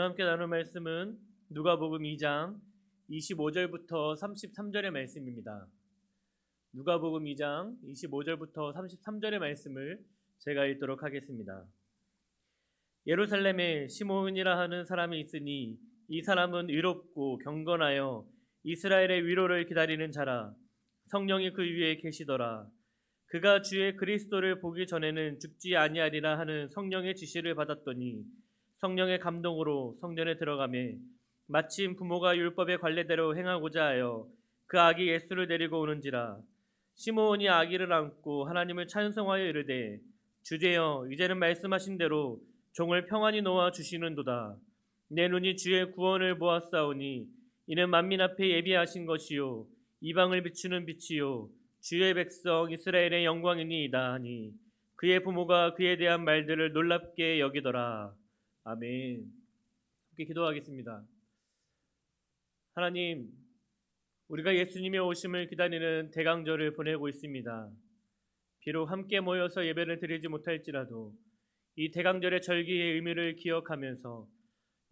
함께 나눌 말씀은 누가복음 2장 25절부터 33절의 말씀입니다. 누가복음 2장 25절부터 33절의 말씀을 제가 읽도록 하겠습니다. 예루살렘에 시몬이라 하는 사람이 있으니 이 사람은 의롭고 경건하여 이스라엘의 위로를 기다리는 자라. 성령이 그 위에 계시더라. 그가 주의 그리스도를 보기 전에는 죽지 아니하리라 하는 성령의 지시를 받았더니 성령의 감동으로 성전에 들어가매 마침 부모가 율법의 관례대로 행하고자 하여 그 아기 예수를 데리고 오는지라. 시므온이 아기를 안고 하나님을 찬송하여 이르되 주제여 이제는 말씀하신 대로 종을 평안히 놓아 주시는도다. 내 눈이 주의 구원을 보았사오니 이는 만민 앞에 예비하신 것이요 이방을 비추는 빛이요 주의 백성 이스라엘의 영광이니이다 하니 그의 부모가 그에 대한 말들을 놀랍게 여기더라. 아멘. 함께 기도하겠습니다. 하나님, 우리가 예수님의 오심을 기다리는 대강절을 보내고 있습니다. 비록 함께 모여서 예배를 드리지 못할지라도 이 대강절의 절기의 의미를 기억하면서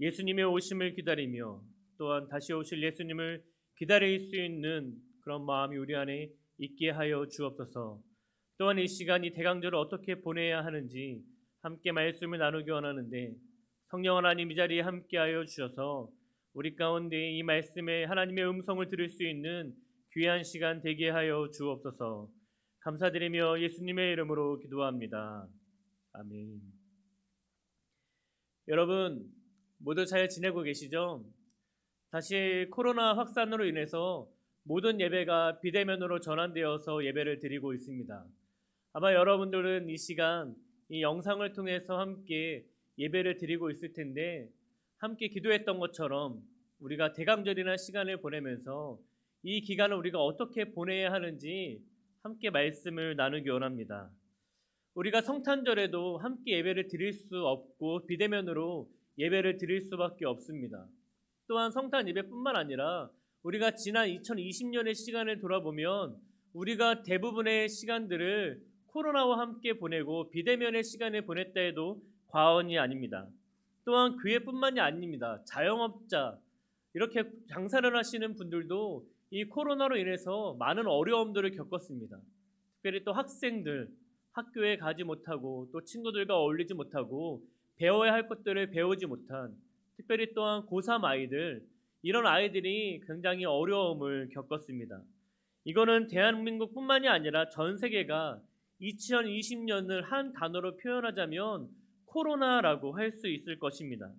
예수님의 오심을 기다리며 또한 다시 오실 예수님을 기다릴 수 있는 그런 마음이 우리 안에 있게 하여 주옵소서. 또한 이 시간 이 대강절을 어떻게 보내야 하는지 함께 말씀을 나누기 원하는데 성령 하나님 이 자리에 함께하여 주셔서 우리 가운데 이 말씀에 하나님의 음성을 들을 수 있는 귀한 시간 되게 하여 주옵소서. 감사드리며 예수님의 이름으로 기도합니다. 아멘. 여러분 모두 잘 지내고 계시죠? 다시 코로나 확산으로 인해서 모든 예배가 비대면으로 전환되어서 예배를 드리고 있습니다. 아마 여러분들은 이 시간 이 영상을 통해서 함께 예배를 드리고 있을 텐데 함께 기도했던 것처럼 우리가 대강절이라는 시간을 보내면서 이 기간을 우리가 어떻게 보내야 하는지 함께 말씀을 나누기 원합니다. 우리가 성탄절에도 함께 예배를 드릴 수 없고 비대면으로 예배를 드릴 수밖에 없습니다. 또한 성탄 예배뿐만 아니라 우리가 지난 2020년의 시간을 돌아보면 우리가 대부분의 시간들을 코로나와 함께 보내고 비대면의 시간을 보냈다 해도 과언이 아닙니다. 또한 교회뿐만이 아닙니다. 자영업자, 이렇게 장사를 하시는 분들도 이 코로나로 인해서 많은 어려움들을 겪었습니다. 특별히 또 학생들, 학교에 가지 못하고 또 친구들과 어울리지 못하고 배워야 할 것들을 배우지 못한, 특별히 또한 고3 아이들, 이런 아이들이 굉장히 어려움을 겪었습니다. 이거는 대한민국뿐만이 아니라 전 세계가 2020년을 한 단어로 표현하자면 코로나라고 할 수 있을 것입니다.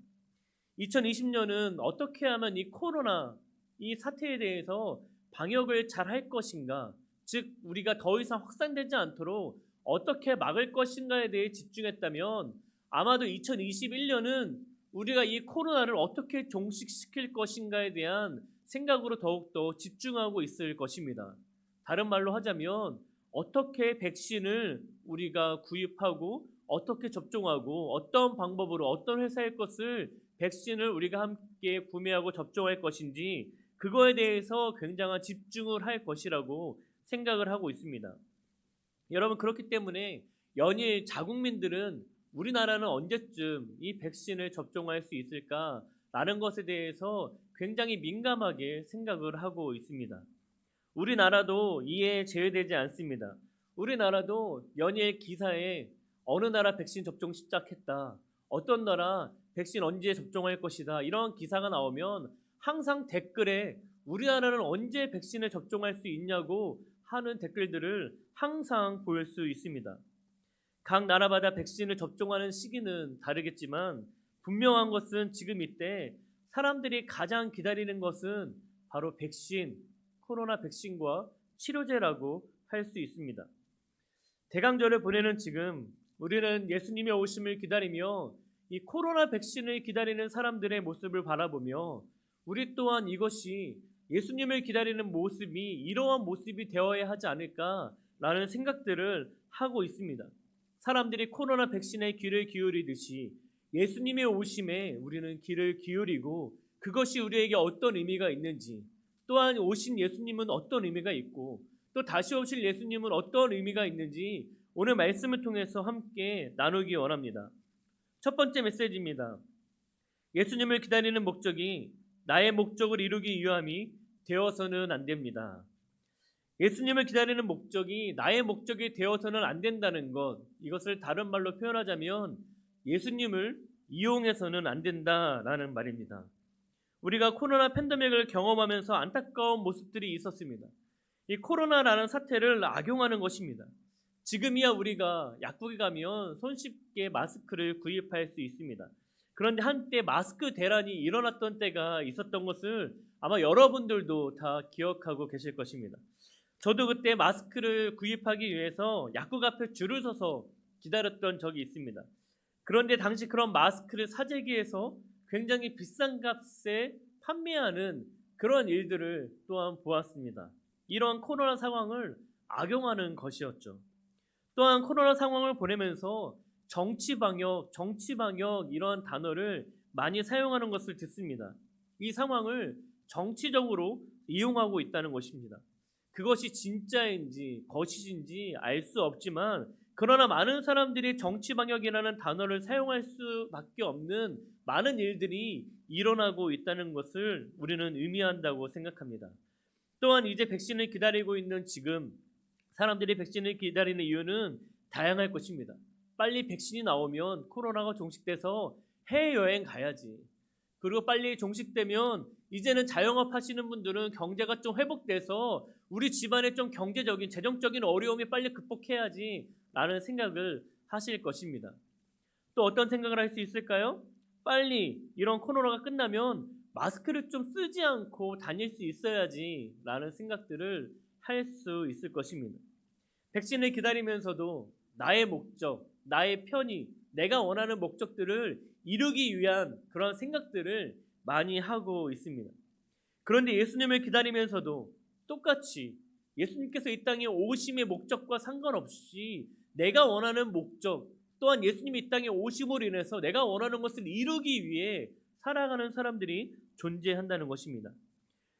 2020년은 어떻게 하면 이 코로나, 이 사태에 대해서 방역을 잘 할 것인가, 즉 우리가 더 이상 확산되지 않도록 어떻게 막을 것인가에 대해 집중했다면 아마도 2021년은 우리가 이 코로나를 어떻게 종식시킬 것인가에 대한 생각으로 더욱더 집중하고 있을 것입니다. 다른 말로 하자면 어떻게 백신을 우리가 구입하고 어떻게 접종하고 어떤 방법으로 어떤 회사의 것을 백신을 우리가 함께 구매하고 접종할 것인지 그거에 대해서 굉장한 집중을 할 것이라고 생각을 하고 있습니다. 여러분 그렇기 때문에 연일 자국민들은 우리나라는 언제쯤 이 백신을 접종할 수 있을까라는 것에 대해서 굉장히 민감하게 생각을 하고 있습니다. 우리나라도 이에 제외되지 않습니다. 우리나라도 연일 기사에 어느 나라 백신 접종 시작했다, 어떤 나라 백신 언제 접종할 것이다, 이런 기사가 나오면 항상 댓글에 우리나라는 언제 백신을 접종할 수 있냐고 하는 댓글들을 항상 볼 수 있습니다. 각 나라마다 백신을 접종하는 시기는 다르겠지만 분명한 것은 지금 이때 사람들이 가장 기다리는 것은 바로 백신, 코로나 백신과 치료제라고 할 수 있습니다. 대강절을 보내는 지금 우리는 예수님의 오심을 기다리며 이 코로나 백신을 기다리는 사람들의 모습을 바라보며 우리 또한 이것이 예수님을 기다리는 모습이 이러한 모습이 되어야 하지 않을까라는 생각들을 하고 있습니다. 사람들이 코로나 백신에 귀를 기울이듯이 예수님의 오심에 우리는 귀를 기울이고 그것이 우리에게 어떤 의미가 있는지, 또한 오신 예수님은 어떤 의미가 있고 또 다시 오실 예수님은 어떤 의미가 있는지 오늘 말씀을 통해서 함께 나누기 원합니다. 첫 번째 메시지입니다. 예수님을 기다리는 목적이 나의 목적을 이루기 위함이 되어서는 안 됩니다. 예수님을 기다리는 목적이 나의 목적이 되어서는 안 된다는 것, 이것을 다른 말로 표현하자면 예수님을 이용해서는 안 된다라는 말입니다. 우리가 코로나 팬데믹을 경험하면서 안타까운 모습들이 있었습니다. 이 코로나라는 사태를 악용하는 것입니다. 지금이야 우리가 약국에 가면 손쉽게 마스크를 구입할 수 있습니다. 그런데 한때 마스크 대란이 일어났던 때가 있었던 것을 아마 여러분들도 다 기억하고 계실 것입니다. 저도 그때 마스크를 구입하기 위해서 약국 앞에 줄을 서서 기다렸던 적이 있습니다. 그런데 당시 그런 마스크를 사재기에서 굉장히 비싼 값에 판매하는 그런 일들을 또한 보았습니다. 이런 코로나 상황을 악용하는 것이었죠. 또한 코로나 상황을 보내면서 정치 방역 이런 단어를 많이 사용하는 것을 듣습니다. 이 상황을 정치적으로 이용하고 있다는 것입니다. 그것이 진짜인지 거짓인지 알 수 없지만 그러나 많은 사람들이 정치 방역이라는 단어를 사용할 수밖에 없는 많은 일들이 일어나고 있다는 것을 우리는 의미한다고 생각합니다. 또한 이제 백신을 기다리고 있는 지금 사람들이 백신을 기다리는 이유는 다양할 것입니다. 빨리 백신이 나오면 코로나가 종식돼서 해외여행 가야지. 그리고 빨리 종식되면 이제는 자영업 하시는 분들은 경제가 좀 회복돼서 우리 집안의 좀 경제적인 재정적인 어려움이 빨리 극복해야지 라는 생각을 하실 것입니다. 또 어떤 생각을 할 수 있을까요? 빨리 이런 코로나가 끝나면 마스크를 좀 쓰지 않고 다닐 수 있어야지 라는 생각들을 할 수 있을 것입니다. 백신을 기다리면서도 나의 목적, 나의 편의, 내가 원하는 목적들을 이루기 위한 그런 생각들을 많이 하고 있습니다. 그런데 예수님을 기다리면서도 똑같이 예수님께서 이 땅에 오심의 목적과 상관없이 내가 원하는 목적, 또한 예수님이 이 땅에 오심으로 인해서 내가 원하는 것을 이루기 위해 살아가는 사람들이 존재한다는 것입니다.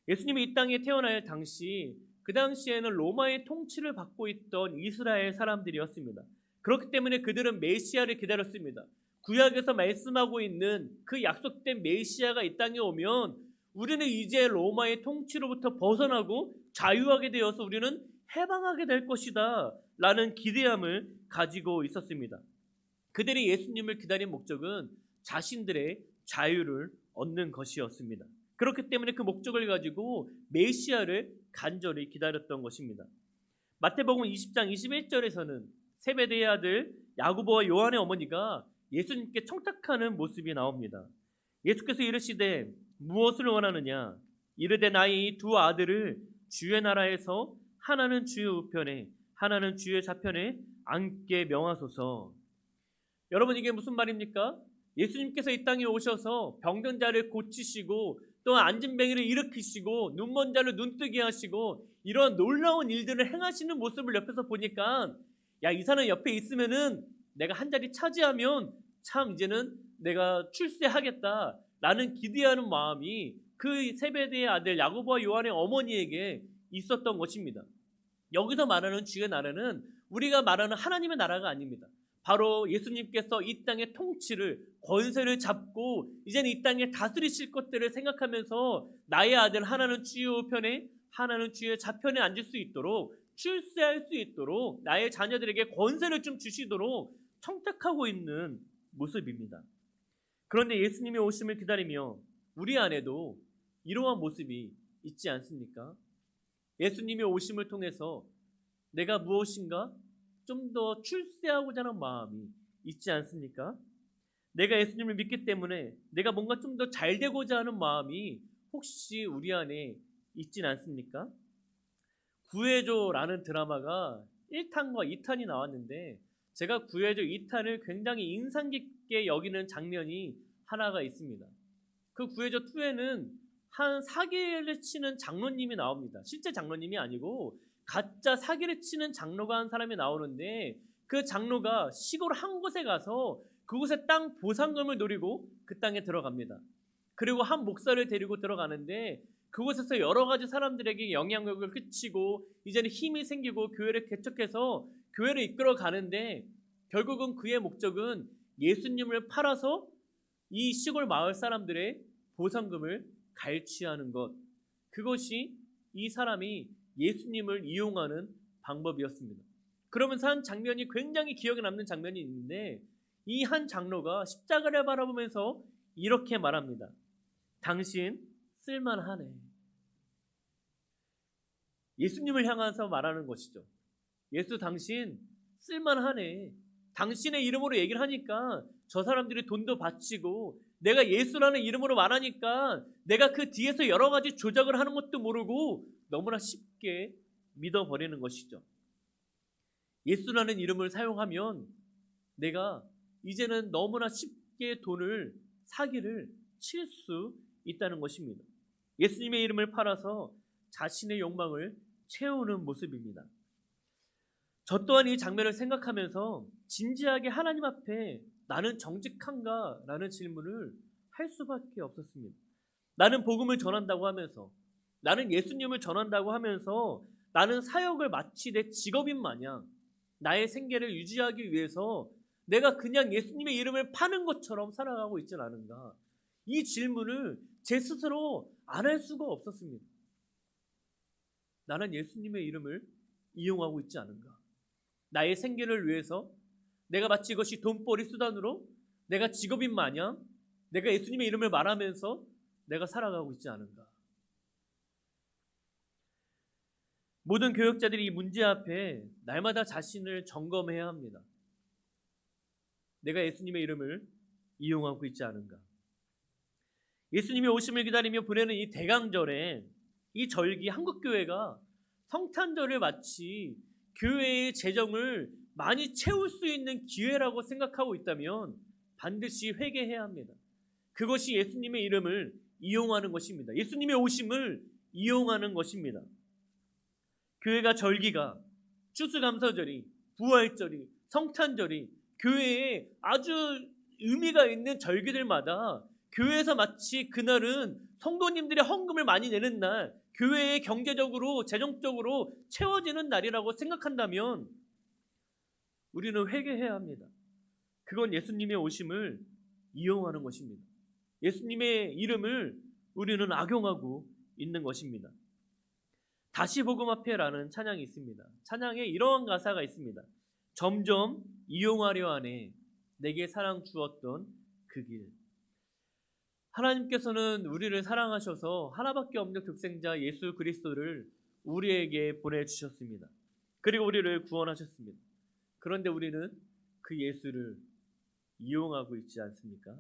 예수님이 이 땅에 태어날 당시, 그 당시에는 로마의 통치를 받고 있던 이스라엘 사람들이었습니다. 그렇기 때문에 그들은 메시아를 기다렸습니다. 구약에서 말씀하고 있는 그 약속된 메시아가 이 땅에 오면 우리는 이제 로마의 통치로부터 벗어나고 자유하게 되어서 우리는 해방하게 될 것이다 라는 기대함을 가지고 있었습니다. 그들이 예수님을 기다린 목적은 자신들의 자유를 얻는 것이었습니다. 그렇기 때문에 그 목적을 가지고 메시아를 간절히 기다렸던 것입니다. 마태복음 20장 21절에서는 세베대의 아들 야고보와 요한의 어머니가 예수님께 청탁하는 모습이 나옵니다. 예수께서 이르시되 무엇을 원하느냐? 이르되 나의 이 두 아들을 주의 나라에서 하나는 주의 우편에 하나는 주의 좌편에 앉게 명하소서. 여러분, 이게 무슨 말입니까? 예수님께서 이 땅에 오셔서 병든 자를 고치시고 또 안진뱅이를 일으키시고 눈먼 자를 눈뜨게 하시고 이런 놀라운 일들을 행하시는 모습을 옆에서 보니까 야, 이 사람 옆에 있으면은 내가 한 자리 차지하면 참 이제는 내가 출세하겠다 라는 기대하는 마음이 그 세베대의 아들 야고보와 요한의 어머니에게 있었던 것입니다. 여기서 말하는 주의 나라는 우리가 말하는 하나님의 나라가 아닙니다. 바로 예수님께서 이 땅의 통치를 권세를 잡고 이제는 이 땅에 다스리실 것들을 생각하면서 나의 아들 하나는 주의 우편에 하나는 주의 좌편에 앉을 수 있도록 출세할 수 있도록 나의 자녀들에게 권세를 좀 주시도록 청탁하고 있는 모습입니다. 그런데 예수님의 오심을 기다리며 우리 안에도 이러한 모습이 있지 않습니까? 예수님의 오심을 통해서 내가 무엇인가 좀 더 출세하고자 하는 마음이 있지 않습니까? 내가 예수님을 믿기 때문에 내가 뭔가 좀 더 잘 되고자 하는 마음이 혹시 우리 안에 있진 않습니까? 구해줘라는 드라마가 1탄과 2탄이 나왔는데 제가 구해줘 2탄을 굉장히 인상 깊게 여기는 장면이 하나가 있습니다. 그 구해줘 2에는 한 사기를 치는 장로님이 나옵니다. 실제 장로님이 아니고 가짜 사기를 치는 장로가 한 사람이 나오는데 그 장로가 시골 한 곳에 가서 그곳에 땅 보상금을 노리고 그 땅에 들어갑니다. 그리고 한 목사를 데리고 들어가는데 그곳에서 여러 가지 사람들에게 영향력을 끼치고 이제는 힘이 생기고 교회를 개척해서 교회를 이끌어 가는데 결국은 그의 목적은 예수님을 팔아서 이 시골 마을 사람들의 보상금을 갈취하는 것, 그것이 이 사람이 예수님을 이용하는 방법이었습니다. 그러면서 한 장면이 굉장히 기억에 남는 장면이 있는데, 이 한 장로가 십자가를 바라보면서 이렇게 말합니다. 당신 쓸만하네. 예수님을 향해서 말하는 것이죠. 예수, 당신 쓸만하네. 당신의 이름으로 얘기를 하니까 저 사람들이 돈도 바치고, 내가 예수라는 이름으로 말하니까 내가 그 뒤에서 여러 가지 조작을 하는 것도 모르고 너무나 쉽게 믿어버리는 것이죠. 예수라는 이름을 사용하면 내가 이제는 너무나 쉽게 돈을, 사기를 칠 수 있다는 것입니다. 예수님의 이름을 팔아서 자신의 욕망을 채우는 모습입니다. 저 또한 이 장면을 생각하면서 진지하게 하나님 앞에 나는 정직한가? 라는 질문을 할 수밖에 없었습니다. 나는 복음을 전한다고 하면서, 나는 예수님을 전한다고 하면서 나는 사역을 마치 내 직업인 마냥 나의 생계를 유지하기 위해서 내가 그냥 예수님의 이름을 파는 것처럼 살아가고 있지는 않은가? 이 질문을 제 스스로 안 할 수가 없었습니다. 나는 예수님의 이름을 이용하고 있지 않은가? 나의 생계를 위해서 내가 마치 이것이 돈벌이 수단으로 내가 직업인 마냥 내가 예수님의 이름을 말하면서 내가 살아가고 있지 않은가? 모든 교역자들이 이 문제 앞에 날마다 자신을 점검해야 합니다. 내가 예수님의 이름을 이용하고 있지 않은가? 예수님의 오심을 기다리며 보내는 이 대강절에 이 절기, 한국교회가 성탄절을 마치 교회의 재정을 많이 채울 수 있는 기회라고 생각하고 있다면 반드시 회개해야 합니다. 그것이 예수님의 이름을 이용하는 것입니다. 예수님의 오심을 이용하는 것입니다. 교회가 절기가, 추수감사절이, 부활절이, 성탄절이 교회에 아주 의미가 있는 절기들마다 교회에서 마치 그날은 성도님들의 헌금을 많이 내는 날, 교회의 경제적으로, 재정적으로 채워지는 날이라고 생각한다면 우리는 회개해야 합니다. 그건 예수님의 오심을 이용하는 것입니다. 예수님의 이름을 우리는 악용하고 있는 것입니다. 다시 복음 앞에라는 찬양이 있습니다. 찬양에 이러한 가사가 있습니다. 점점 이용하려 하네 내게 사랑 주었던 그 길. 하나님께서는 우리를 사랑하셔서 하나밖에 없는 독생자 예수 그리스도를 우리에게 보내주셨습니다. 그리고 우리를 구원하셨습니다. 그런데 우리는 그 예수를 이용하고 있지 않습니까?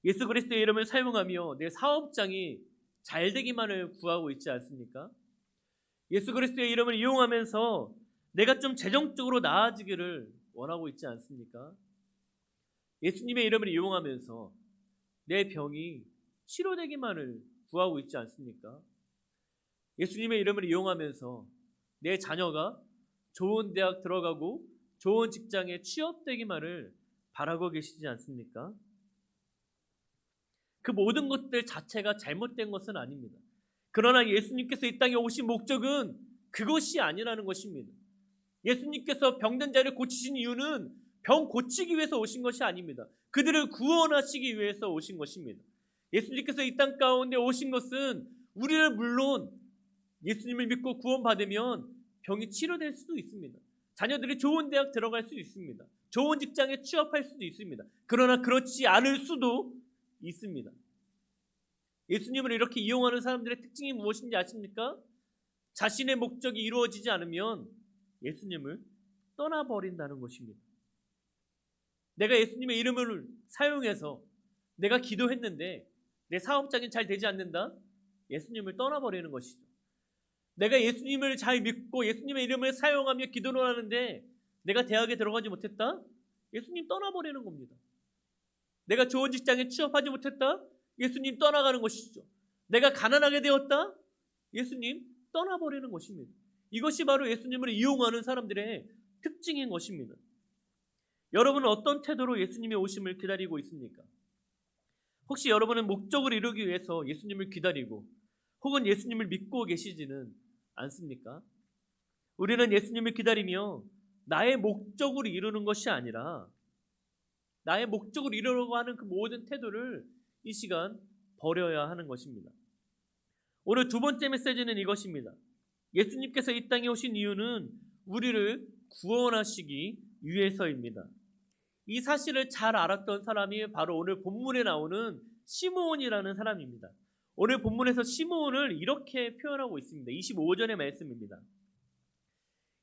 예수 그리스도의 이름을 사용하며 내 사업장이 잘 되기만을 구하고 있지 않습니까? 예수 그리스도의 이름을 이용하면서 내가 좀 재정적으로 나아지기를 원하고 있지 않습니까? 예수님의 이름을 이용하면서 내 병이 치료되기만을 구하고 있지 않습니까? 예수님의 이름을 이용하면서 내 자녀가 좋은 대학 들어가고 좋은 직장에 취업되기만을 바라고 계시지 않습니까? 그 모든 것들 자체가 잘못된 것은 아닙니다. 그러나 예수님께서 이 땅에 오신 목적은 그것이 아니라는 것입니다. 예수님께서 병든 자를 고치신 이유는 병 고치기 위해서 오신 것이 아닙니다. 그들을 구원하시기 위해서 오신 것입니다. 예수님께서 이 땅 가운데 오신 것은 우리를 물론 예수님을 믿고 구원받으면 병이 치료될 수도 있습니다. 자녀들이 좋은 대학 들어갈 수 있습니다. 좋은 직장에 취업할 수도 있습니다. 그러나 그렇지 않을 수도 있습니다. 예수님을 이렇게 이용하는 사람들의 특징이 무엇인지 아십니까? 자신의 목적이 이루어지지 않으면 예수님을 떠나버린다는 것입니다. 내가 예수님의 이름을 사용해서 내가 기도했는데 내 사업장이 잘 되지 않는다? 예수님을 떠나버리는 것이죠. 내가 예수님을 잘 믿고 예수님의 이름을 사용하며 기도를 하는데 내가 대학에 들어가지 못했다? 예수님 떠나버리는 겁니다. 내가 좋은 직장에 취업하지 못했다? 예수님 떠나가는 것이죠. 내가 가난하게 되었다? 예수님 떠나버리는 것입니다. 이것이 바로 예수님을 이용하는 사람들의 특징인 것입니다. 여러분은 어떤 태도로 예수님의 오심을 기다리고 있습니까? 혹시 여러분은 목적을 이루기 위해서 예수님을 기다리고 혹은 예수님을 믿고 계시지는 않습니까? 우리는 예수님을 기다리며 나의 목적을 이루는 것이 아니라 나의 목적을 이루려고 하는 그 모든 태도를 이 시간 버려야 하는 것입니다. 오늘 두 번째 메시지는 이것입니다. 예수님께서 이 땅에 오신 이유는 우리를 구원하시기 위해서입니다. 이 사실을 잘 알았던 사람이 바로 오늘 본문에 나오는 시므온이라는 사람입니다. 오늘 본문에서 시므온을 이렇게 표현하고 있습니다. 25절의 말씀입니다.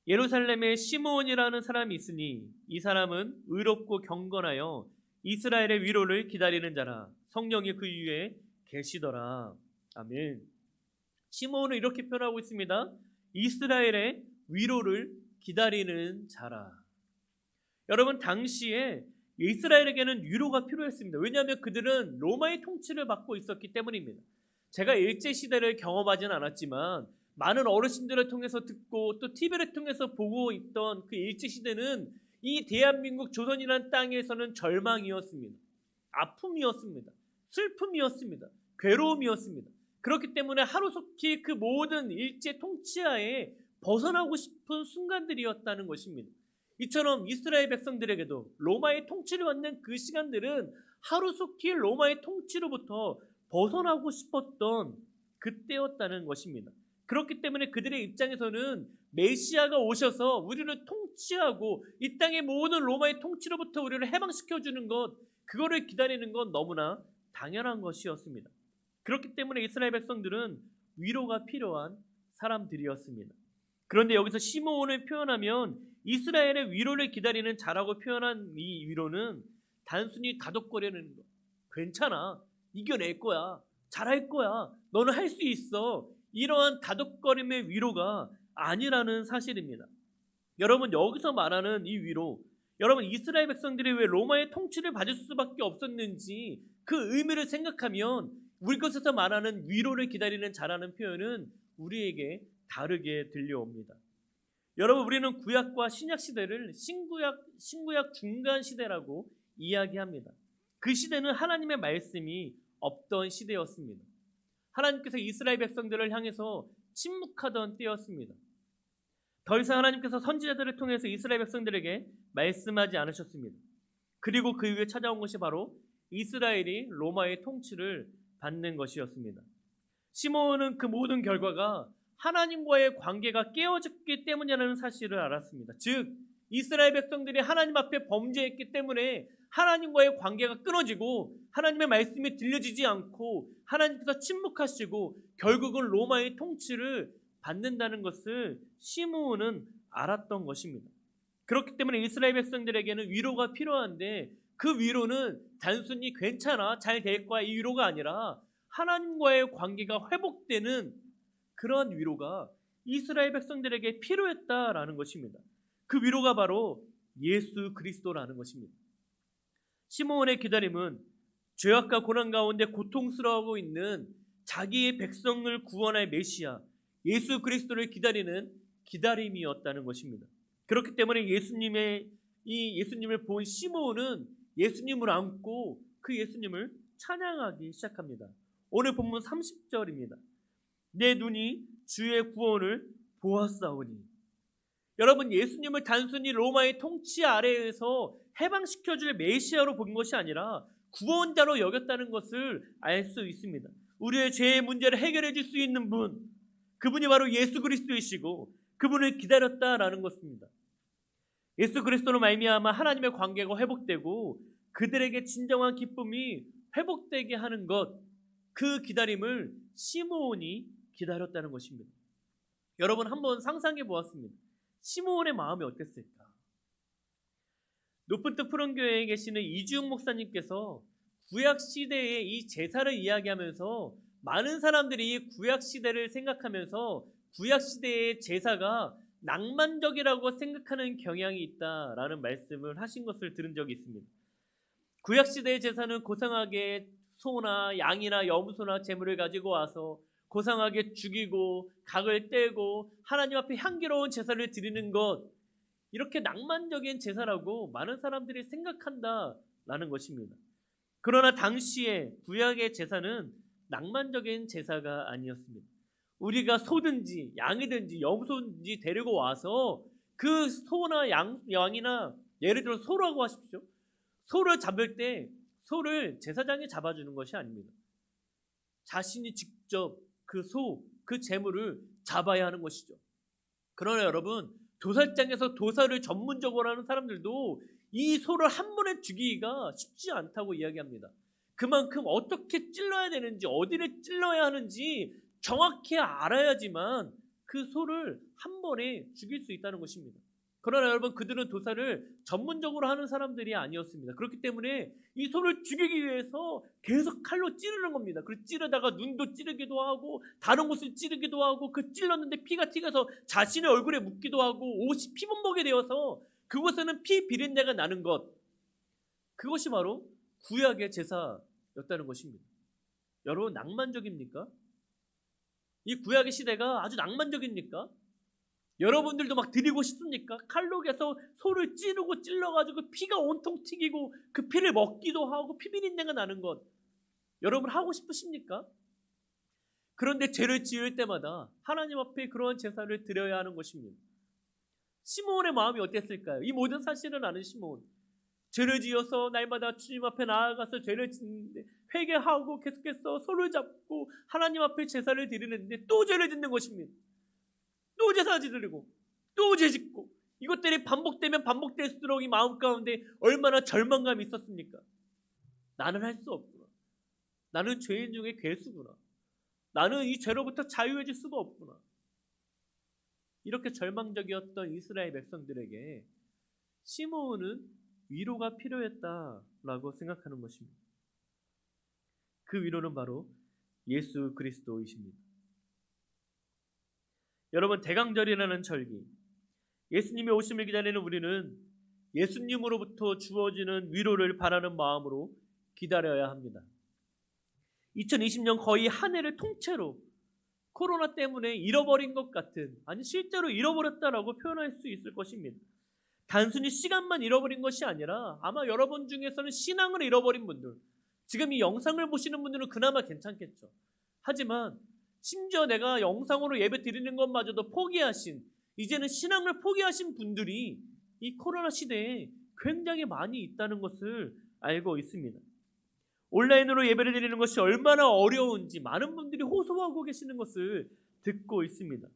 예루살렘에 시므온이라는 사람이 있으니 이 사람은 의롭고 경건하여 이스라엘의 위로를 기다리는 자라. 성령이 그 위에 계시더라. 아멘. 시므온을 이렇게 표현하고 있습니다. 이스라엘의 위로를 기다리는 자라. 여러분, 당시에 이스라엘에게는 위로가 필요했습니다. 왜냐하면 그들은 로마의 통치를 받고 있었기 때문입니다. 제가 일제시대를 경험하지는 않았지만 많은 어르신들을 통해서 듣고 또 TV를 통해서 보고 있던 그 일제시대는 이 대한민국 조선이라는 땅에서는 절망이었습니다. 아픔이었습니다. 슬픔이었습니다. 괴로움이었습니다. 그렇기 때문에 하루속히 그 모든 일제 통치하에 벗어나고 싶은 순간들이었다는 것입니다. 이처럼 이스라엘 백성들에게도 로마의 통치를 받는 그 시간들은 하루속히 로마의 통치로부터 벗어나고 싶었던 그때였다는 것입니다. 그렇기 때문에 그들의 입장에서는 메시아가 오셔서 우리를 통치하고 이 땅의 모든 로마의 통치로부터 우리를 해방시켜주는 것, 그거를 기다리는 건 너무나 당연한 것이었습니다. 그렇기 때문에 이스라엘 백성들은 위로가 필요한 사람들이었습니다. 그런데 여기서 시므온을 표현하면 이스라엘의 위로를 기다리는 자라고 표현한 이 위로는 단순히 다독거리는 것, 괜찮아, 이겨낼 거야, 잘할 거야, 너는 할 수 있어, 이러한 다독거림의 위로가 아니라는 사실입니다. 여러분, 여기서 말하는 이 위로, 여러분, 이스라엘 백성들이 왜 로마의 통치를 받을 수밖에 없었는지 그 의미를 생각하면 우리 것에서 말하는 위로를 기다리는 자라는 표현은 우리에게 다르게 들려옵니다. 여러분, 우리는 구약과 신약 시대를 신구약 중간 시대라고 이야기합니다. 그 시대는 하나님의 말씀이 없던 시대였습니다. 하나님께서 이스라엘 백성들을 향해서 침묵하던 때였습니다. 더 이상 하나님께서 선지자들을 통해서 이스라엘 백성들에게 말씀하지 않으셨습니다. 그리고 그 이후에 찾아온 것이 바로 이스라엘이 로마의 통치를 받는 것이었습니다. 시므온은 그 모든 결과가 하나님과의 관계가 깨어졌기 때문이라는 사실을 알았습니다. 즉, 이스라엘 백성들이 하나님 앞에 범죄했기 때문에 하나님과의 관계가 끊어지고 하나님의 말씀이 들려지지 않고 하나님께서 침묵하시고 결국은 로마의 통치를 받는다는 것을 시므온은 알았던 것입니다. 그렇기 때문에 이스라엘 백성들에게는 위로가 필요한데 그 위로는 단순히 괜찮아, 잘 될 거야, 이 위로가 아니라 하나님과의 관계가 회복되는 그러한 위로가 이스라엘 백성들에게 필요했다라는 것입니다. 그 위로가 바로 예수 그리스도라는 것입니다. 시므온의 기다림은 죄악과 고난 가운데 고통스러워하고 있는 자기의 백성을 구원할 메시아 예수 그리스도를 기다리는 기다림이었다는 것입니다. 그렇기 때문에 예수님을 본 시므온은 예수님을 안고 그 예수님을 찬양하기 시작합니다. 오늘 본문 30절입니다. 내 눈이 주의 구원을 보았사오니. 여러분, 예수님을 단순히 로마의 통치 아래에서 해방시켜줄 메시아로 본 것이 아니라 구원자로 여겼다는 것을 알 수 있습니다. 우리의 죄의 문제를 해결해 줄 수 있는 분, 그분이 바로 예수 그리스도이시고 그분을 기다렸다라는 것입니다. 예수 그리스도로 말미암아 하나님의 관계가 회복되고 그들에게 진정한 기쁨이 회복되게 하는 것, 그 기다림을 시므온이 기다렸다는 것입니다. 여러분, 한번 상상해 보았습니다. 시므온의 마음이 어땠을까? 높은 뜻 푸른교회에 계시는 이주영 목사님께서 구약시대의 이 제사를 이야기하면서 많은 사람들이 구약시대를 생각하면서 구약시대의 제사가 낭만적이라고 생각하는 경향이 있다라는 말씀을 하신 것을 들은 적이 있습니다. 구약시대의 제사는 고상하게 소나 양이나 염소나 제물을 가지고 와서 고상하게 죽이고 각을 떼고 하나님 앞에 향기로운 제사를 드리는 것, 이렇게 낭만적인 제사라고 많은 사람들이 생각한다라는 것입니다. 그러나 당시에 구약의 제사는 낭만적인 제사가 아니었습니다. 우리가 소든지 양이든지 염소든지 데리고 와서 그 소나 양이나 예를 들어 소라고 하십시오. 소를 잡을 때 소를 제사장이 잡아주는 것이 아닙니다. 자신이 직접 그 소, 그 제물을 잡아야 하는 것이죠. 그러나 여러분, 도살장에서 도살을 전문적으로 하는 사람들도 이 소를 한 번에 죽이기가 쉽지 않다고 이야기합니다. 그만큼 어떻게 찔러야 되는지, 어디를 찔러야 하는지 정확히 알아야지만 그 소를 한 번에 죽일 수 있다는 것입니다. 그러나 여러분, 그들은 도살을 전문적으로 하는 사람들이 아니었습니다. 그렇기 때문에 이 소를 죽이기 위해서 계속 칼로 찌르는 겁니다. 그리고 찌르다가 눈도 찌르기도 하고 다른 곳을 찌르기도 하고, 그 찔렀는데 피가 튀겨서 자신의 얼굴에 묻기도 하고 옷이 피범벅이 되어서 그곳에는 피 비린내가 나는 것, 그것이 바로 구약의 제사였다는 것입니다. 여러분, 낭만적입니까? 이 구약의 시대가 아주 낭만적입니까? 여러분들도 막 드리고 싶습니까? 칼로 해서 소를 찌르고 찔러가지고 피가 온통 튀기고 그 피를 먹기도 하고 피 비린내가 나는 것, 여러분 하고 싶으십니까? 그런데 죄를 지을 때마다 하나님 앞에 그러한 제사를 드려야 하는 것입니다. 시므온의 마음이 어땠을까요? 이 모든 사실을 아는 시므온, 죄를 지어서 날마다 주님 앞에 나아가서 죄를 짓는데 회개하고 계속해서 소를 잡고 하나님 앞에 제사를 드리는데 또 죄를 짓는 것입니다. 또 제사 지르고 또 죄 짓고, 이것들이 반복되면 반복될수록 이 마음 가운데 얼마나 절망감이 있었습니까? 나는 할 수 없구나. 나는 죄인 중에 괴수구나. 나는 이 죄로부터 자유해질 수가 없구나. 이렇게 절망적이었던 이스라엘 백성들에게 시므온은 위로가 필요했다라고 생각하는 것입니다. 그 위로는 바로 예수 그리스도이십니다. 여러분, 대강절이라는 절기, 예수님의 오심을 기다리는 우리는 예수님으로부터 주어지는 위로를 바라는 마음으로 기다려야 합니다. 2020년 거의 한 해를 통째로 코로나 때문에 잃어버린 것 같은, 아니 실제로 잃어버렸다라고 표현할 수 있을 것입니다. 단순히 시간만 잃어버린 것이 아니라 아마 여러분 중에서는 신앙을 잃어버린 분들, 지금 이 영상을 보시는 분들은 그나마 괜찮겠죠. 하지만 심지어 내가 영상으로 예배 드리는 것마저도 포기하신, 이제는 신앙을 포기하신 분들이 이 코로나 시대에 굉장히 많이 있다는 것을 알고 있습니다. 온라인으로 예배를 드리는 것이 얼마나 어려운지 많은 분들이 호소하고 계시는 것을 듣고 있습니다.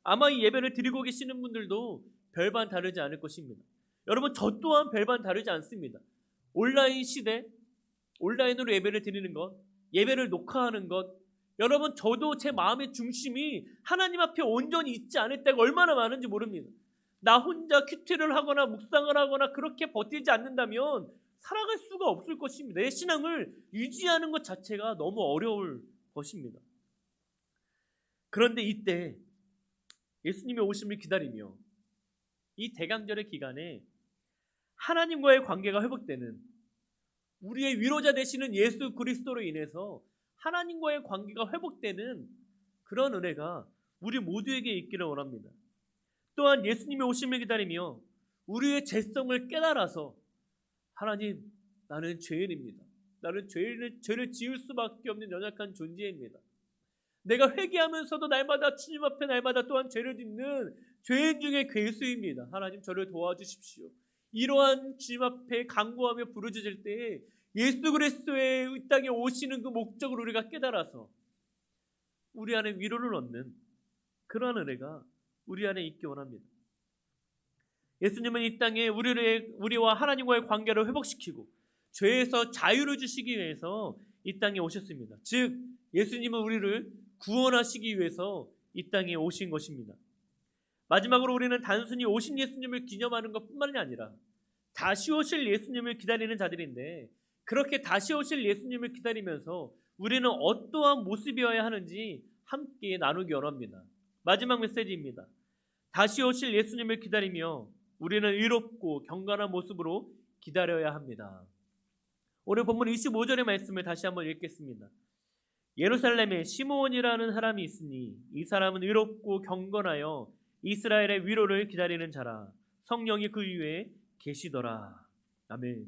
아마 이 예배를 드리고 계시는 분들도 별반 다르지 않을 것입니다. 여러분, 저 또한 별반 다르지 않습니다. 온라인 시대, 온라인으로 예배를 드리는 것, 예배를 녹화하는 것, 여러분 저도 제 마음의 중심이 하나님 앞에 온전히 있지 않을 때가 얼마나 많은지 모릅니다. 나 혼자 큐티를 하거나 묵상을 하거나 그렇게 버티지 않는다면 살아갈 수가 없을 것입니다. 내 신앙을 유지하는 것 자체가 너무 어려울 것입니다. 그런데 이때 예수님의 오심을 기다리며 이 대강절의 기간에 하나님과의 관계가 회복되는, 우리의 위로자 되시는 예수 그리스도로 인해서 하나님과의 관계가 회복되는 그런 은혜가 우리 모두에게 있기를 원합니다. 또한 예수님의 오심을 기다리며 우리의 죄성을 깨달아서, 하나님, 나는 죄인입니다. 나는 죄를 지을 수밖에 없는 연약한 존재입니다. 내가 회개하면서도 날마다 주님 앞에 날마다 또한 죄를 짓는 죄인 중에 괴수입니다. 하나님, 저를 도와주십시오. 이러한 주님 앞에 간구하며 부르짖을 때에 예수 그리스도의 이 땅에 오시는 그 목적을 우리가 깨달아서 우리 안에 위로를 얻는 그러한 은혜가 우리 안에 있기 원합니다. 예수님은 이 땅에 우리와 하나님과의 관계를 회복시키고 죄에서 자유를 주시기 위해서 이 땅에 오셨습니다. 즉 예수님은 우리를 구원하시기 위해서 이 땅에 오신 것입니다. 마지막으로 우리는 단순히 오신 예수님을 기념하는 것뿐만이 아니라 다시 오실 예수님을 기다리는 자들인데, 그렇게 다시 오실 예수님을 기다리면서 우리는 어떠한 모습이어야 하는지 함께 나누기 원합니다. 마지막 메시지입니다. 다시 오실 예수님을 기다리며 우리는 의롭고 경건한 모습으로 기다려야 합니다. 오늘 본문 25절의 말씀을 다시 한번 읽겠습니다. 예루살렘에 시므온이라는 사람이 있으니 이 사람은 의롭고 경건하여 이스라엘의 위로를 기다리는 자라. 성령이 그 위에 계시더라. 아멘.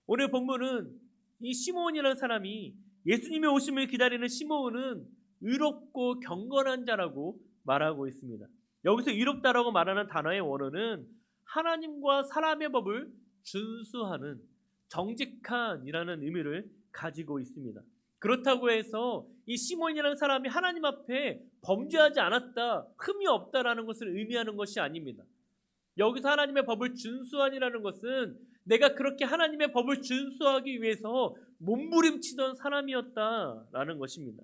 오늘 본문은 이 시므온이라는 사람이, 예수님의 오심을 기다리는 시므온은 의롭고 경건한 자라고 말하고 있습니다. 여기서 의롭다라고 말하는 단어의 원어는 하나님과 사람의 법을 준수하는, 정직한이라는 의미를 가지고 있습니다. 그렇다고 해서 이 시몬이라는 사람이 하나님 앞에 범죄하지 않았다, 흠이 없다라는 것을 의미하는 것이 아닙니다. 여기서 하나님의 법을 준수하니라는 것은 내가 그렇게 하나님의 법을 준수하기 위해서 몸부림치던 사람이었다라는 것입니다.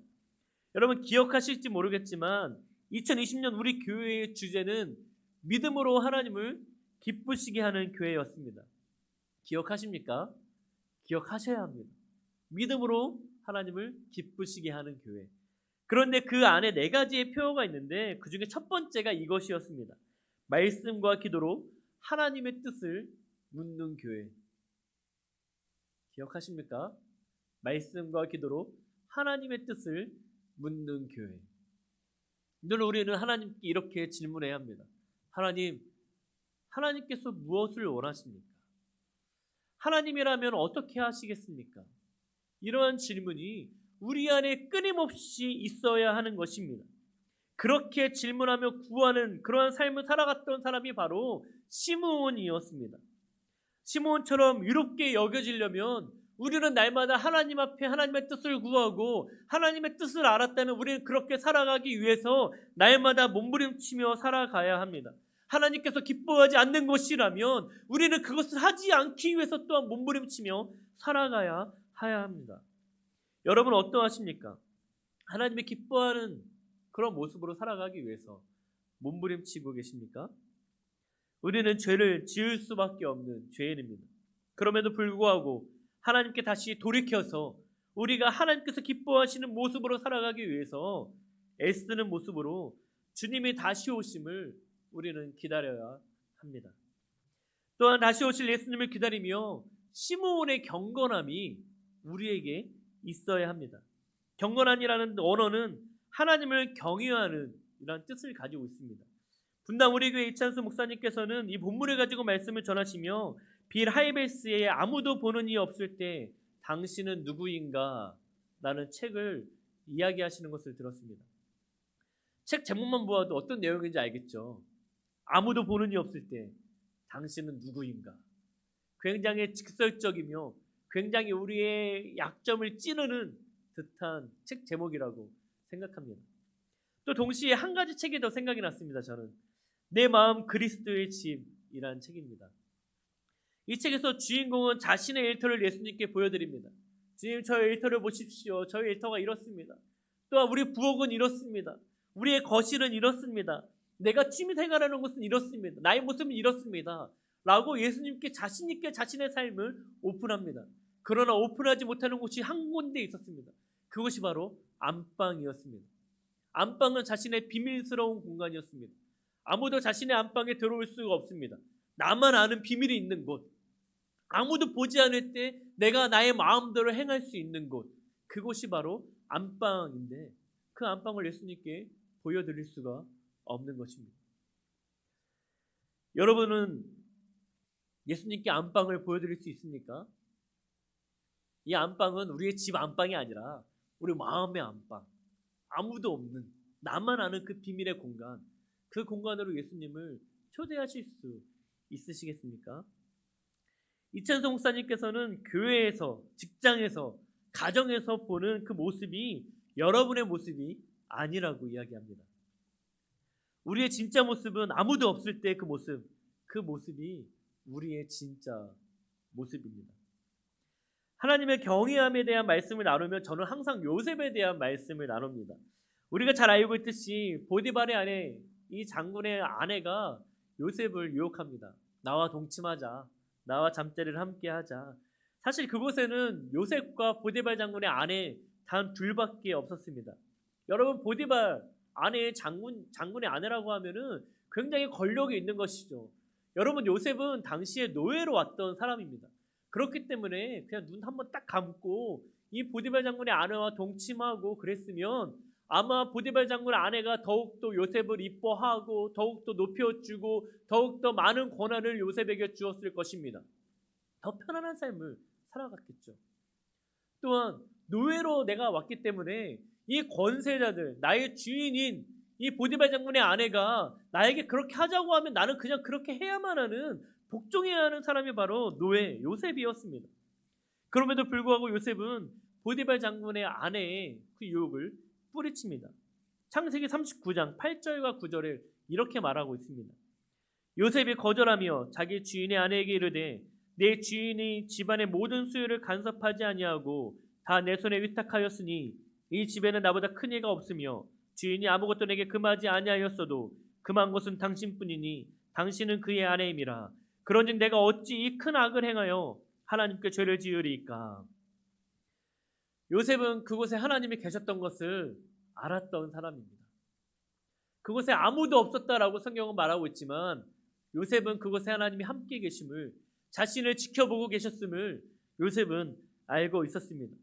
여러분 기억하실지 모르겠지만 2020년 우리 교회의 주제는 믿음으로 하나님을 기쁘시게 하는 교회였습니다. 기억하십니까? 기억하셔야 합니다. 믿음으로 하나님을 기쁘시게 하는 교회. 그런데 그 안에 네 가지의 표어가 있는데 그 중에 첫 번째가 이것이었습니다. 말씀과 기도로 하나님의 뜻을 묻는 교회. 기억하십니까? 말씀과 기도로 하나님의 뜻을 묻는 교회. 늘 우리는 하나님께 이렇게 질문해야 합니다. 하나님, 하나님께서 무엇을 원하십니까? 하나님이라면 어떻게 하시겠습니까? 이러한 질문이 우리 안에 끊임없이 있어야 하는 것입니다. 그렇게 질문하며 구하는 그러한 삶을 살아갔던 사람이 바로 시므온이었습니다. 시므온처럼 위롭게 여겨지려면 우리는 날마다 하나님 앞에 하나님의 뜻을 구하고 하나님의 뜻을 알았다면 우리는 그렇게 살아가기 위해서 날마다 몸부림치며 살아가야 합니다. 하나님께서 기뻐하지 않는 것이라면 우리는 그것을 하지 않기 위해서 또한 몸부림치며 살아가야 합니다. 여러분 어떠하십니까? 하나님이 기뻐하는 그런 모습으로 살아가기 위해서 몸부림치고 계십니까? 우리는 죄를 지을 수밖에 없는 죄인입니다. 그럼에도 불구하고 하나님께 다시 돌이켜서 우리가 하나님께서 기뻐하시는 모습으로 살아가기 위해서 애쓰는 모습으로 주님이 다시 오심을 우리는 기다려야 합니다. 또한 다시 오실 예수님을 기다리며 시므온의 경건함이 우리에게 있어야 합니다. 경건함이라는 언어는 하나님을 경외하는 이런 뜻을 가지고 있습니다. 분당 우리 교회 이찬수 목사님께서는 이 본문을 가지고 말씀을 전하시며 빌 하이베스의 아무도 보는 이 없을 때 당신은 누구인가? 라는 책을 이야기하시는 것을 들었습니다. 책 제목만 보아도 어떤 내용인지 알겠죠? 아무도 보는 이 없을 때 당신은 누구인가? 굉장히 직설적이며 굉장히 우리의 약점을 찌르는 듯한 책 제목이라고 생각합니다. 또 동시에 한 가지 책이 더 생각이 났습니다. 저는 내 마음 그리스도의 집이라는 책입니다. 이 책에서 주인공은 자신의 일터를 예수님께 보여드립니다. 주님, 저의 일터를 보십시오. 저의 일터가 이렇습니다. 또한 우리 부엌은 이렇습니다. 우리의 거실은 이렇습니다. 내가 취미생활하는 것은 이렇습니다. 나의 모습은 이렇습니다. 라고 예수님께 자신 있게 자신의 삶을 오픈합니다. 그러나 오픈하지 못하는 곳이 한 군데 있었습니다. 그것이 바로 안방이었습니다. 안방은 자신의 비밀스러운 공간이었습니다. 아무도 자신의 안방에 들어올 수가 없습니다. 나만 아는 비밀이 있는 곳, 아무도 보지 않을 때 내가 나의 마음대로 행할 수 있는 곳, 그곳이 바로 안방인데 그 안방을 예수님께 보여드릴 수가 없는 것입니다. 여러분은 예수님께 안방을 보여드릴 수 있습니까? 이 안방은 우리의 집 안방이 아니라 우리 마음의 안방, 아무도 없는 나만 아는 그 비밀의 공간, 그 공간으로 예수님을 초대하실 수 있으시겠습니까? 이찬성 목사님께서는 교회에서, 직장에서, 가정에서 보는 그 모습이 여러분의 모습이 아니라고 이야기합니다. 우리의 진짜 모습은 아무도 없을 때 그 모습이 우리의 진짜 모습입니다. 하나님의 경외함에 대한 말씀을 나누면 저는 항상 요셉에 대한 말씀을 나눕니다. 우리가 잘 알고 있듯이 보디발의 아내, 이 장군의 아내가 요셉을 유혹합니다. 나와 동침하자. 나와 잠자리를 함께 하자. 사실 그곳에는 요셉과 보디발 장군의 아내 단 둘밖에 없었습니다. 여러분 보디발 아내의 장군의 아내라고 하면은 굉장히 권력이 있는 것이죠. 여러분 요셉은 당시에 노예로 왔던 사람입니다. 그렇기 때문에 그냥 눈 한번 딱 감고 이 보디발 장군의 아내와 동침하고 그랬으면 아마 보디발 장군의 아내가 더욱더 요셉을 이뻐하고 더욱더 높여주고 더욱더 많은 권한을 요셉에게 주었을 것입니다. 더 편안한 삶을 살아갔겠죠. 또한 노예로 내가 왔기 때문에 이 권세자들, 나의 주인인 이 보디발 장군의 아내가 나에게 그렇게 하자고 하면 나는 그냥 그렇게 해야만 하는, 복종해야 하는 사람이 바로 노예 요셉이었습니다. 그럼에도 불구하고 요셉은 보디발 장군의 아내의 그 유혹을 뿌리칩니다. 창세기 39장 8절과 9절을 이렇게 말하고 있습니다. 요셉이 거절하며 자기 주인의 아내에게 이르되 내 주인이 집안의 모든 수요를 간섭하지 아니하고 다 내 손에 위탁하였으니 이 집에는 나보다 큰 이가 없으며 주인이 아무것도 내게 금하지 아니하였어도 금한 것은 당신뿐이니 당신은 그의 아내임이라. 그런즉 내가 어찌 이 큰 악을 행하여 하나님께 죄를 지으리이까. 요셉은 그곳에 하나님이 계셨던 것을 알았던 사람입니다. 그곳에 아무도 없었다라고 성경은 말하고 있지만 요셉은 그곳에 하나님이 함께 계심을, 자신을 지켜보고 계셨음을 요셉은 알고 있었습니다.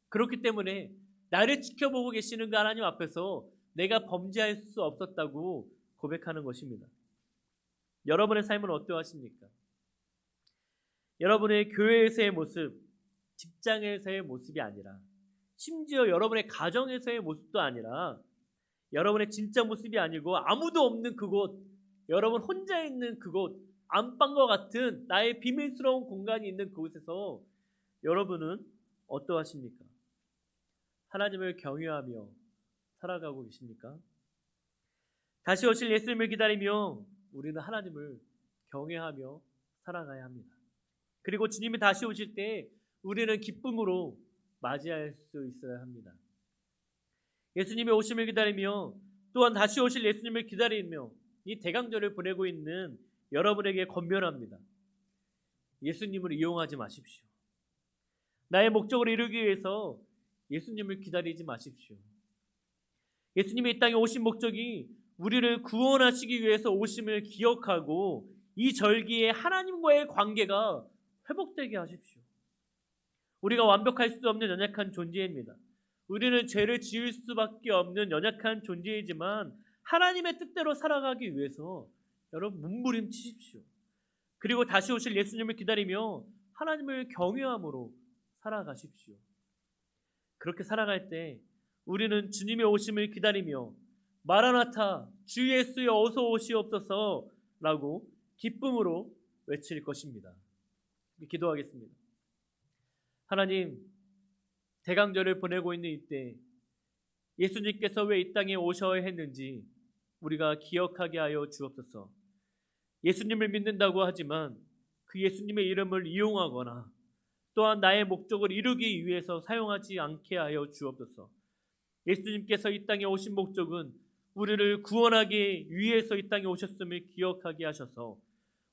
그렇기 때문에 나를 지켜보고 계시는 그 하나님 앞에서 내가 범죄할 수 없었다고 고백하는 것입니다. 여러분의 삶은 어떠하십니까? 여러분의 교회에서의 모습, 직장에서의 모습이 아니라, 심지어 여러분의 가정에서의 모습도 아니라, 여러분의 진짜 모습이 아니고 아무도 없는 그곳, 여러분 혼자 있는 그곳, 안방과 같은 나의 비밀스러운 공간이 있는 그곳에서 여러분은 어떠하십니까? 하나님을 경외하며 살아가고 계십니까? 다시 오실 예수님을 기다리며 우리는 하나님을 경외하며 살아가야 합니다. 그리고 주님이 다시 오실 때 우리는 기쁨으로 맞이할 수 있어야 합니다. 예수님의 오심을 기다리며 또한 다시 오실 예수님을 기다리며 이 대강절을 보내고 있는 여러분에게 권면합니다. 예수님을 이용하지 마십시오. 나의 목적을 이루기 위해서 예수님을 기다리지 마십시오. 예수님이 이 땅에 오신 목적이 우리를 구원하시기 위해서 오심을 기억하고 이 절기에 하나님과의 관계가 회복되게 하십시오. 우리가 완벽할 수 없는 연약한 존재입니다. 우리는 죄를 지을 수밖에 없는 연약한 존재이지만 하나님의 뜻대로 살아가기 위해서 여러분 몸부림치십시오. 그리고 다시 오실 예수님을 기다리며 하나님을 경외함으로 살아가십시오. 그렇게 살아갈 때 우리는 주님의 오심을 기다리며 마라나타 주 예수여 어서 오시옵소서라고 기쁨으로 외칠 것입니다. 기도하겠습니다. 하나님, 대강절을 보내고 있는 이때 예수님께서 왜 이 땅에 오셔야 했는지 우리가 기억하게 하여 주옵소서. 예수님을 믿는다고 하지만 그 예수님의 이름을 이용하거나 또한 나의 목적을 이루기 위해서 사용하지 않게 하여 주옵소서. 예수님께서 이 땅에 오신 목적은 우리를 구원하기 위해서 이 땅에 오셨음을 기억하게 하셔서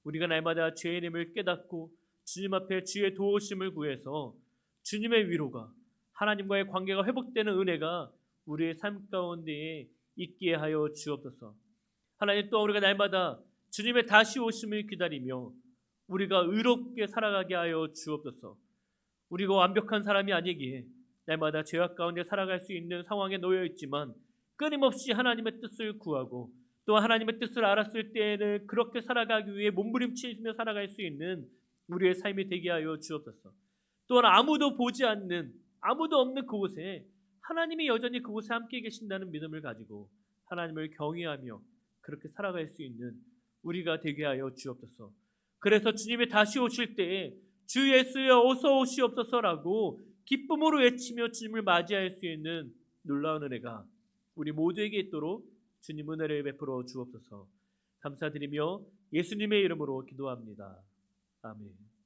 우리가 날마다 죄인임을 깨닫고 주님 앞에 주의 도우심을 구해서 주님의 위로가, 하나님과의 관계가 회복되는 은혜가 우리의 삶 가운데에 있게 하여 주옵소서. 하나님, 또 우리가 날마다 주님의 다시 오심을 기다리며 우리가 의롭게 살아가게 하여 주옵소서. 우리가 완벽한 사람이 아니기에 날마다 죄악 가운데 살아갈 수 있는 상황에 놓여 있지만 끊임없이 하나님의 뜻을 구하고 또 하나님의 뜻을 알았을 때에는 그렇게 살아가기 위해 몸부림치며 살아갈 수 있는 우리의 삶이 되게 하여 주옵소서. 또한 아무도 보지 않는, 아무도 없는 그곳에 하나님이 여전히 그곳에 함께 계신다는 믿음을 가지고 하나님을 경외하며 그렇게 살아갈 수 있는 우리가 되게 하여 주옵소서. 그래서 주님이 다시 오실 때에 주 예수여 어서 오시옵소서라고 기쁨으로 외치며 주님을 맞이할 수 있는 놀라운 은혜가 우리 모두에게 있도록 주님 은혜를 베풀어 주옵소서. 감사드리며 예수님의 이름으로 기도합니다. 아멘.